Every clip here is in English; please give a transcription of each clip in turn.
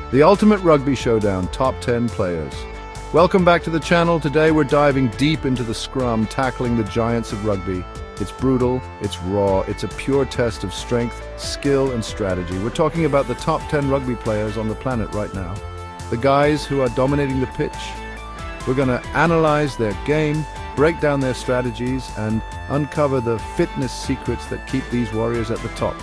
The Ultimate Rugby Showdown Top 10 Players. Welcome back to the channel. Today we're diving deep into the scrum, tackling the giants of rugby. It's brutal, it's raw, it's a pure test of strength, skill and strategy. We're talking about the top 10 rugby players on the planet right now. The guys who are dominating the pitch. We're going to analyze their game, break down their strategies, and uncover the fitness secrets that keep these warriors at the top.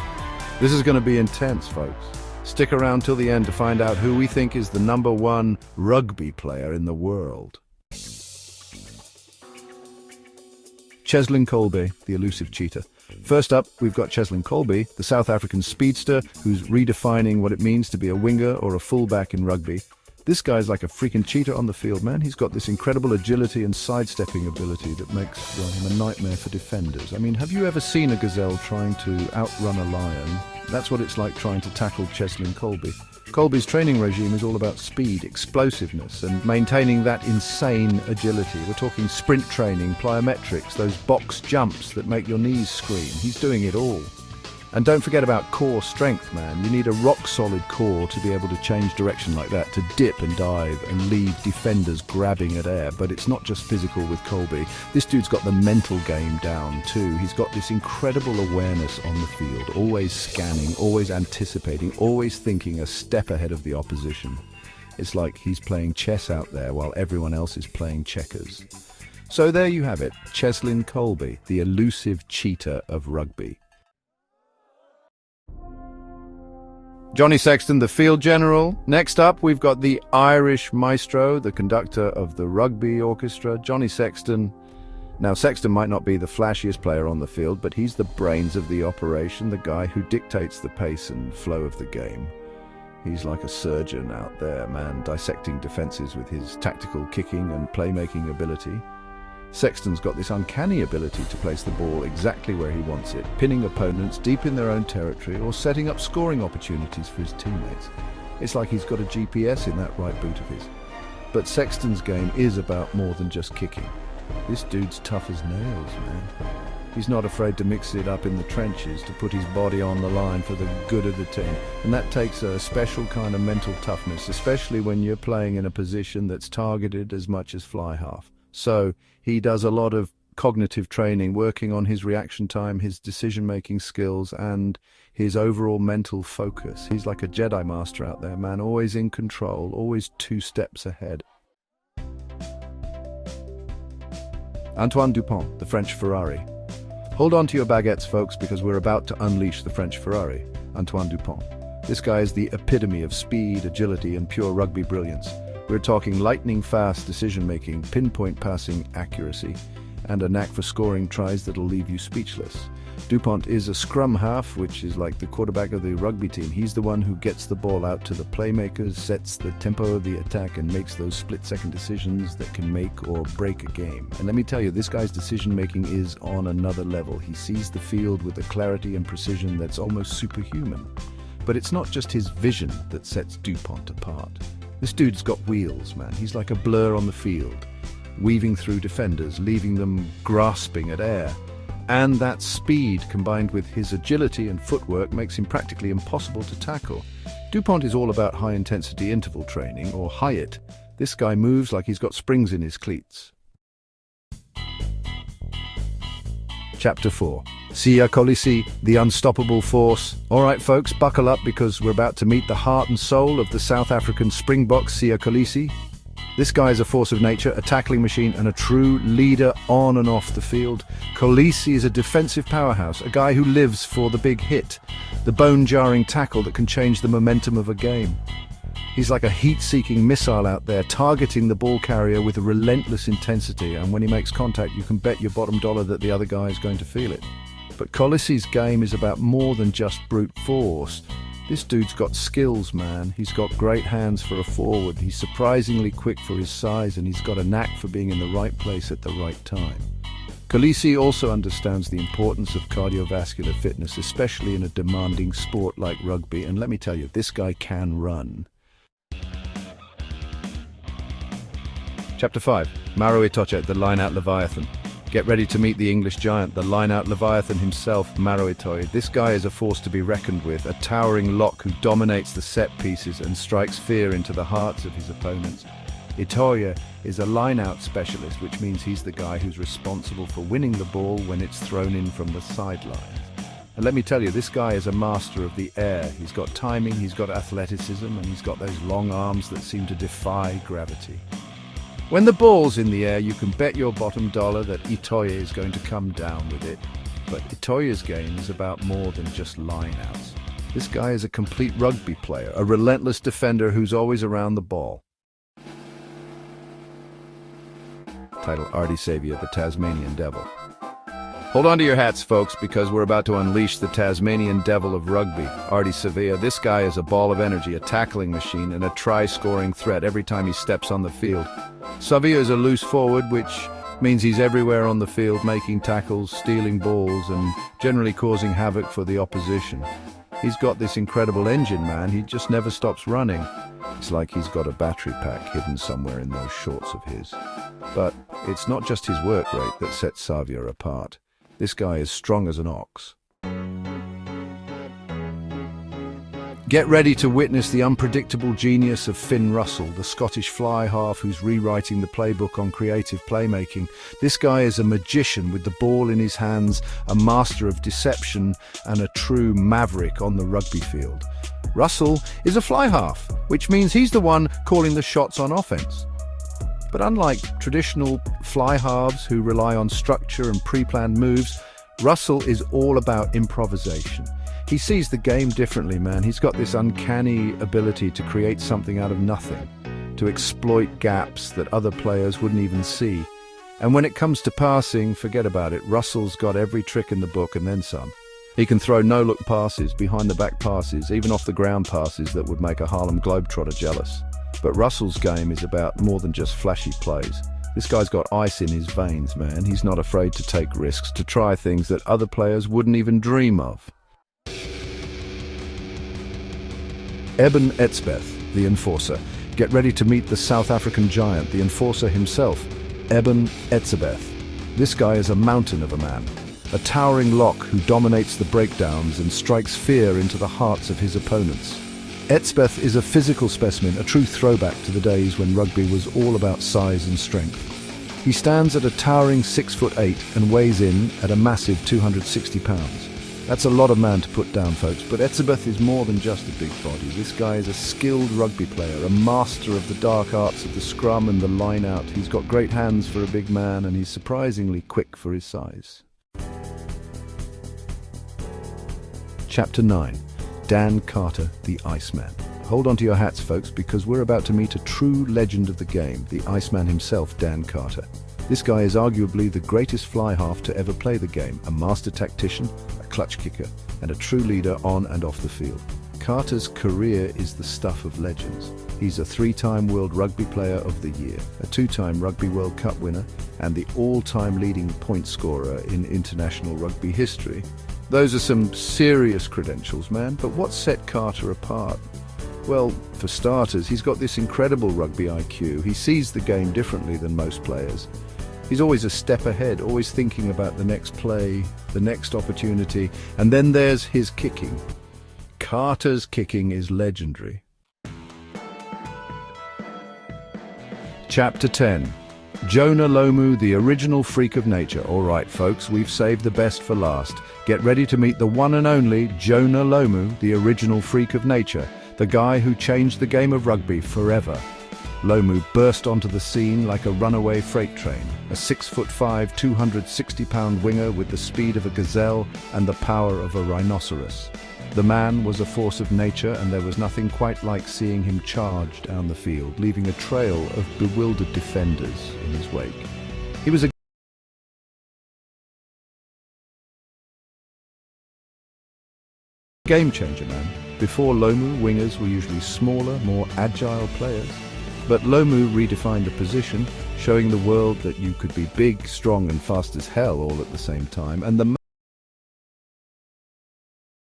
This is going to be intense, folks. Stick around till the end to find out who we think is the #1 rugby player in the world. Cheslin Kolbe, the elusive cheetah. First up, we've got Cheslin Kolbe, the South African speedster who's redefining what it means to be a winger or a fullback in rugby. This guy's like a freaking cheetah on the field, man. He's got this incredible agility and sidestepping ability that makes him a nightmare for defenders. I mean, have you ever seen a gazelle trying to outrun a lion? That's what it's like trying to tackle Cheslin Kolbe. Kolbe's training regime is all about speed, explosiveness, and maintaining that insane agility. We're talking sprint training, plyometrics, those box jumps that make your knees scream. He's doing it all. And don't forget about core strength, man. You need a rock-solid core to be able to change direction like that, to dip and dive and leave defenders grabbing at air. But it's not just physical with Kolbe. This dude's got the mental game down too. He's got this incredible awareness on the field, always scanning, always anticipating, always thinking a step ahead of the opposition. It's like he's playing chess out there while everyone else is playing checkers. So there you have it, Cheslin Kolbe, the elusive cheetah of rugby. Johnny Sexton, the field general. Next up, we've got the Irish maestro, the conductor of the rugby orchestra, Johnny Sexton. Now, Sexton might not be the flashiest player on the field, but he's the brains of the operation, the guy who dictates the pace and flow of the game. He's like a surgeon out there, man, dissecting defenses with his tactical kicking and playmaking ability. Sexton's got this uncanny ability to place the ball exactly where he wants it, pinning opponents deep in their own territory or setting up scoring opportunities for his teammates. It's like he's got a GPS in that right boot of his. But Sexton's game is about more than just kicking. This dude's tough as nails, man. He's not afraid to mix it up in the trenches, to put his body on the line for the good of the team. And that takes a special kind of mental toughness, especially when you're playing in a position that's targeted as much as fly half. So he does a lot of cognitive training, working on his reaction time, his decision-making skills, and his overall mental focus. He's like a Jedi Master out there, man, always in control, always 2 steps ahead. Antoine Dupont, the French Ferrari. Hold on to your baguettes, folks, because we're about to unleash the French Ferrari, Antoine Dupont. This guy is the epitome of speed, agility, and pure rugby brilliance. We're talking lightning-fast decision-making, pinpoint passing accuracy, and a knack for scoring tries that'll leave you speechless. Dupont is a scrum half, which is like the quarterback of the rugby team. He's the one who gets the ball out to the playmakers, sets the tempo of the attack, and makes those split-second decisions that can make or break a game. And let me tell you, this guy's decision-making is on another level. He sees the field with a clarity and precision that's almost superhuman. But it's not just his vision that sets Dupont apart. This dude's got wheels, man. He's like a blur on the field, weaving through defenders, leaving them grasping at air. And that speed, combined with his agility and footwork, makes him practically impossible to tackle. Dupont is all about high-intensity interval training, or HIIT. This guy moves like he's got springs in his cleats. Chapter 4. Siya Kolisi, the unstoppable force. Alright folks, buckle up because we're about to meet the heart and soul of the South African Springbok, Siya Kolisi. This guy is a force of nature, a tackling machine, and a true leader on and off the field. Kolisi is a defensive powerhouse, a guy who lives for the big hit, the bone-jarring tackle that can change the momentum of a game. He's like a heat-seeking missile out there, targeting the ball carrier with a relentless intensity, and when he makes contact, you can bet your bottom dollar that the other guy is going to feel it. But Kolisi's game is about more than just brute force. This dude's got skills, man. He's got great hands for a forward. He's surprisingly quick for his size, and he's got a knack for being in the right place at the right time. Kolisi also understands the importance of cardiovascular fitness, especially in a demanding sport like rugby. And let me tell you, this guy can run. Chapter 5. Maro Itoje, the line-out Leviathan. Get ready to meet the English giant, the line-out Leviathan himself, Maro Itoye. This guy is a force to be reckoned with, a towering lock who dominates the set pieces and strikes fear into the hearts of his opponents. Itoye is a line-out specialist, which means he's the guy who's responsible for winning the ball when it's thrown in from the sidelines. And let me tell you, this guy is a master of the air. He's got timing, he's got athleticism, and he's got those long arms that seem to defy gravity. When the ball's in the air, you can bet your bottom dollar that Itoye is going to come down with it. But Itoye's game is about more than just line-outs. This guy is a complete rugby player, a relentless defender who's always around the ball. Title: Artie Saviour, the Tasmanian Devil. Hold on to your hats, folks, because we're about to unleash the Tasmanian Devil of rugby, Artie Saviour. This guy is a ball of energy, a tackling machine, and a try-scoring threat every time he steps on the field. Saviour is a loose forward, which means he's everywhere on the field, making tackles, stealing balls, and generally causing havoc for the opposition. He's got this incredible engine, man. He just never stops running. It's like he's got a battery pack hidden somewhere in those shorts of his. But it's not just his work rate that sets Saviour apart. This guy is strong as an ox. Get ready to witness the unpredictable genius of Finn Russell, the Scottish fly half who's rewriting the playbook on creative playmaking. This guy is a magician with the ball in his hands, a master of deception, and a true maverick on the rugby field. Russell is a fly half, which means he's the one calling the shots on offense. But unlike traditional fly halves who rely on structure and pre-planned moves, Russell is all about improvisation. He sees the game differently, man. He's got this uncanny ability to create something out of nothing, to exploit gaps that other players wouldn't even see. And when it comes to passing, forget about it. Russell's got every trick in the book and then some. He can throw no-look passes, behind-the-back passes, even off-the-ground passes that would make a Harlem Globetrotter jealous. But Russell's game is about more than just flashy plays. This guy's got ice in his veins, man. He's not afraid to take risks, to try things that other players wouldn't even dream of. Eben Etzebeth, the Enforcer. Get ready to meet the South African giant, the Enforcer himself, Eben Etzebeth. This guy is a mountain of a man, a towering lock who dominates the breakdowns and strikes fear into the hearts of his opponents. Etzebeth is a physical specimen, a true throwback to the days when rugby was all about size and strength. He stands at a towering 6'8" and weighs in at a massive 260 pounds. That's a lot of man to put down, folks, but Etzebeth is more than just a big body. This guy is a skilled rugby player, a master of the dark arts of the scrum and the line-out. He's got great hands for a big man, and he's surprisingly quick for his size. Chapter 9. Dan Carter, the Iceman. Hold on to your hats, folks, because we're about to meet a true legend of the game, the Iceman himself, Dan Carter. This guy is arguably the greatest fly half to ever play the game, a master tactician, a clutch kicker, and a true leader on and off the field. Carter's career is the stuff of legends. He's a 3-time World Rugby Player of the Year, a 2-time Rugby World Cup winner, and the all-time leading point scorer in international rugby history. Those are some serious credentials, man, but what set Carter apart? Well, for starters, he's got this incredible rugby IQ. He sees the game differently than most players. He's always a step ahead, always thinking about the next play, the next opportunity, and then there's his kicking. Carter's kicking is legendary. Chapter 10. Jonah Lomu, the original freak of nature. All right, folks, we've saved the best for last. Get ready to meet the one and only Jonah Lomu, the original freak of nature, the guy who changed the game of rugby forever. Lomu burst onto the scene like a runaway freight train, a 6'5", 260-pound winger with the speed of a gazelle and the power of a rhinoceros. The man was a force of nature, and there was nothing quite like seeing him charge down the field, leaving a trail of bewildered defenders in his wake. He was a game changer, man. Before Lomu, wingers were usually smaller, more agile players. But Lomu redefined the position, showing the world that you could be big, strong, and fast as hell all at the same time. And the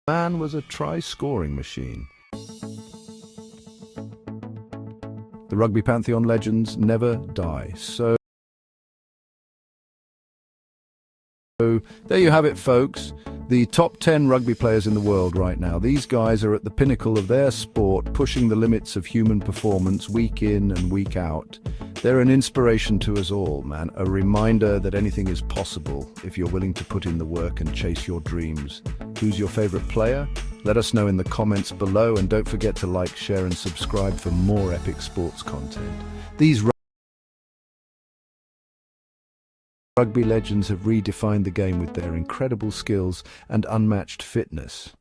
man was a try-scoring machine. The Rugby Pantheon legends never die, so So there you have it, folks. The top 10 rugby players in the world right now. These guys are at the pinnacle of their sport, pushing the limits of human performance week in and week out. They're an inspiration to us all, man. A reminder that anything is possible if you're willing to put in the work and chase your dreams. Who's your favorite player? Let us know in the comments below, and don't forget to like, share and subscribe for more epic sports content. These rugby legends have redefined the game with their incredible skills and unmatched fitness.